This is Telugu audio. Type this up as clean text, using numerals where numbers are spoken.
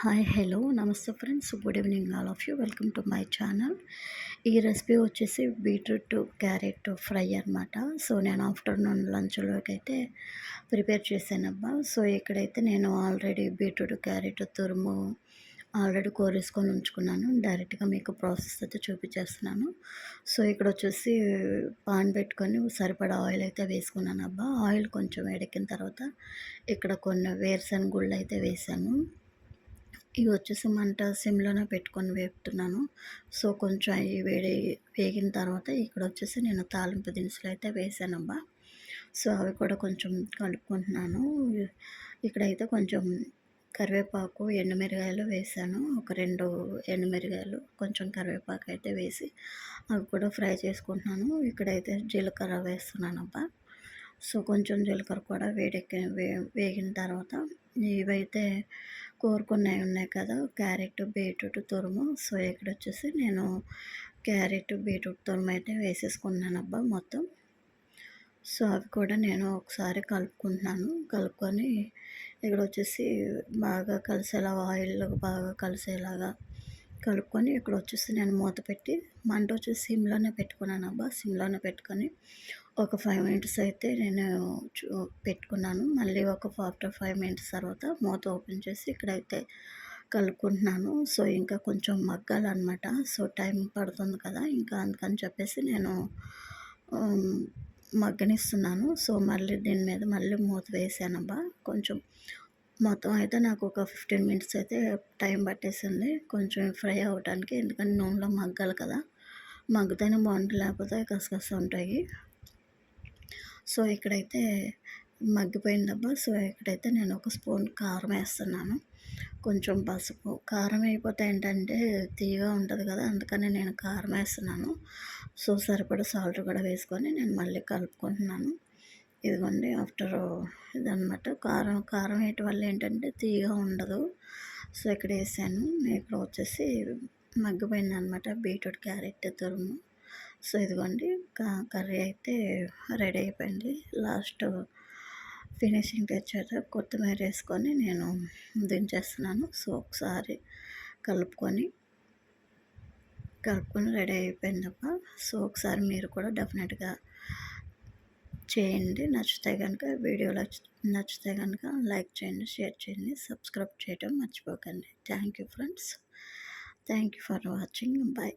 హాయ్ హలో నమస్తే friends, good evening all of you. Welcome to my channel. ఈ రెసిపీ వచ్చేసి బీట్రూట్ క్యారెట్ ఫ్రై అనమాట. సో నేను ఆఫ్టర్నూన్ లంచ్లోకి అయితే ప్రిపేర్ చేశానబ్బా. సో ఇక్కడైతే నేను ఆల్రెడీ బీట్రూట్ క్యారెట్ తురుము ఆల్రెడీ కోరేసుకొని ఉంచుకున్నాను. డైరెక్ట్గా మీకు ప్రాసెస్ అయితే చూపించేస్తున్నాను. సో ఇక్కడ వచ్చేసి పాన్ పెట్టుకొని సరిపడా ఆయిల్ అయితే వేసుకున్నాను అబ్బా. ఆయిల్ కొంచెం వేడెక్కిన తర్వాత ఇక్కడ కొన్ని వేరుశనగ గుళ్ళు అయితే వేసాను. ఇవి వచ్చేసి మంట సిమ్‌లోనే పెట్టుకొని వేపుతున్నాను. సో, కొంచెం అయి వేగిన తర్వాత ఇక్కడ వచ్చేసి నేను తాలింపు దినుసులు అయితే వేసానబ్బా. సో, అవి కూడా కొంచెం కలుపుకుంటున్నాను. ఇక్కడైతే కొంచెం కరివేపాకు, ఎండుమిరగాయలు వేసాను. ఒక 2 ఎండుమిరగాయలు, కొంచెం కరివేపాకు అయితే వేసి అవి కూడా ఫ్రై చేసుకుంటున్నాను. ఇక్కడైతే జీలకర్ర వేస్తున్నానబ్బా. సో, కొంచెం జీలకర్ర కూడా వేగిన తర్వాత ఇవైతే కోరుకున్నవి ఉన్నాయి కదా, క్యారెట్, బీట్రూట్ తురుము. సో, ఇక్కడొచ్చేసి నేను క్యారెట్, బీట్రూట్ తురుము అయితే వేసేసుకున్నానబ్బా మొత్తం. సో, అవి కూడా నేను ఒకసారి కలుపుకుంటున్నాను. కలుపుకొని ఇక్కడొచ్చేసి బాగా కలిసేలా ఆయిల్‌లో బాగా కలిసేలాగా కలుపుకొని ఇక్కడొచ్చేసి నేను మూత పెట్టి మంట వచ్చేసి సిమ్‌లోనే పెట్టుకున్నానబ్బా. సిమ్‌లోనే పెట్టుకొని ఒక 5 మినిట్స్ అయితే నేను పెట్టుకున్నాను. మళ్ళీ ఆఫ్టర్ 5 మినిట్స్ తర్వాత మూత ఓపెన్ చేసి ఇక్కడైతే కలుపుకుంటున్నాను. సో, ఇంకా కొంచెం మగ్గాలనమాట. సో, టైం పడుతుంది కదా, ఇంకా అందుకని చెప్పేసి నేను హ్మ్, మగ్గనిస్తున్నాను. సో, మళ్ళీ దీని మీద మళ్ళీ మూత వేసానబ్బా. కొంచెం మొత్తం అయితే నాకు ఒక 15 మినిట్స్ అయితే టైం పట్టేసింది కొంచెం ఫ్రై అవ్వటానికి. ఎందుకంటే నూనెలో మగ్గాలి కదా, మగ్గితేనే బాగుంటుంది, లేకపోతే కసకస ఉంటాయి. సో, ఇక్కడైతే మగ్గిపోయిందబ్బా. సో, ఇక్కడైతే నేను ఒక స్పూన్ కారం వేస్తున్నాను. కొంచెం పసుపు. కారం వేయకపోతే ఏంటంటే తియ్యగా ఉంటుంది కదా, అందుకని నేను కారం వేస్తున్నాను. సో, సరిపడా సాల్ట్ కూడా వేసుకొని నేను మళ్ళీ కలుపుకుంటున్నాను. ఇదిగోండి ఇదనమాట. కారం కారం వేయటం వల్ల ఏంటంటే తియ్యగా ఉండదు. సో, ఇక్కడ వేసాను. ఇక్కడ వచ్చేసి మగ్గిపోయిందనమాట బీట్రూట్ క్యారెట్ తురుము. సో, ఇదిగోండి కర్రీ అయితే రెడీ అయిపోయింది. లాస్ట్ ఫినిషింగ్ టచ్ కొత్తిమీర వేసుకొని నేను దించేస్తున్నాను. సో, ఒకసారి కలుపుకొని రెడీ అయిపోయిందబ్బా. సో, ఒకసారి మీరు కూడా డెఫినెట్గా చేయండి. నచ్చితే కనుక లైక్ చేయండి, షేర్ చేయండి, సబ్స్క్రైబ్ చేయడం మర్చిపోకండి. Thank you friends. Thank you for watching. Bye.